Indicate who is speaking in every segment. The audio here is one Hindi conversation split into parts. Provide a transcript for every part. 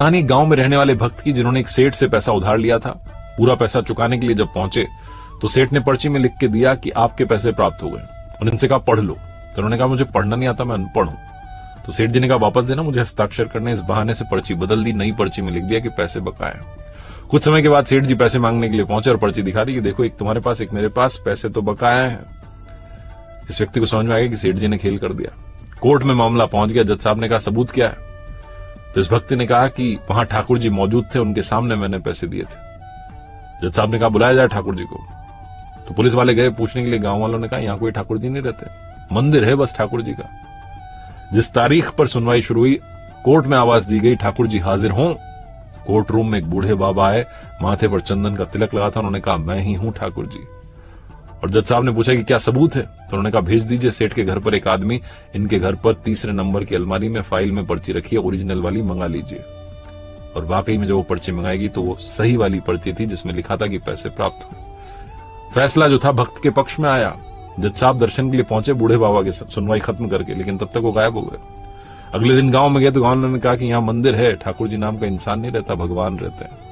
Speaker 1: कहानी गांव में रहने वाले भक्त की, जिन्होंने एक सेठ से पैसा उधार लिया था। पूरा पैसा चुकाने के लिए जब पहुंचे तो सेठ ने पर्ची में लिख के दिया कि आपके पैसे प्राप्त हो गए, और इनसे कहा पढ़ लो। तो उन्होंने कहा मुझे पढ़ना नहीं आता, मैं अनपढ़ हूं। तो सेठ जी ने कहा वापस देना, मुझे हस्ताक्षर करने। इस बहाने से पर्ची बदल दी, नई पर्ची में लिख दिया कि पैसे बकाया। कुछ समय के बाद सेठ जी पैसे मांगने के लिए पहुंचे और पर्ची दिखा दी कि देखो, एक तुम्हारे पास एक मेरे पास, पैसे तो बकाया है। इस व्यक्ति को समझ में आ गया कि सेठ जी ने खेल कर दिया। कोर्ट में मामला पहुंच गया। जज साहब ने कहा सबूत क्या है? तो इस भक्ति ने कहा कि वहां ठाकुर जी मौजूद थे, उनके सामने मैंने पैसे दिए थे। जज साहब ने कहा बुलाया जाए ठाकुर जी को। तो पुलिस वाले गए पूछने के लिए। गांव वालों ने कहा यहां कोई ठाकुर जी नहीं रहते, मंदिर है बस ठाकुर जी का। जिस तारीख पर सुनवाई शुरू हुई, कोर्ट में आवाज दी गई ठाकुर जी हाजिर हों। कोर्ट रूम में एक बूढ़े बाबा आए, माथे पर चंदन का तिलक लगा था। उन्होंने कहा मैं ही हूं ठाकुर जी। और जज साहब ने पूछा कि क्या सबूत है? तो उन्होंने कहा भेज दीजिए सेठ के घर पर एक आदमी, इनके घर पर तीसरे नंबर की अलमारी में फाइल में पर्ची रखी है, ओरिजिनल वाली मंगा लीजिए। और वाकई में जब वो पर्ची मंगाएगी तो वो सही वाली पर्ची थी जिसमें लिखा था कि पैसे प्राप्त हुए। फैसला जो था भक्त के पक्ष में आया। जज साहब दर्शन के लिए पहुंचे बूढ़े बाबा की सुनवाई खत्म करके, लेकिन तब तक वो गायब हो गए। अगले दिन गांव में गए तो गांव वालों ने कहा कि यहां मंदिर है, ठाकुर जी नाम का इंसान नहीं रहता, भगवान रहते हैं।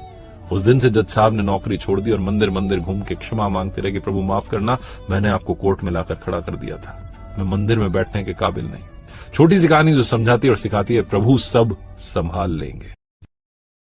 Speaker 1: उस दिन से जज साहब ने नौकरी छोड़ दी और मंदिर मंदिर घूम के क्षमा मांगते रहे कि प्रभु माफ करना, मैंने आपको कोर्ट में लाकर खड़ा कर दिया था, मैं मंदिर में बैठने के काबिल नहीं। छोटी सी कहानी जो समझाती और सिखाती है, प्रभु सब संभाल लेंगे।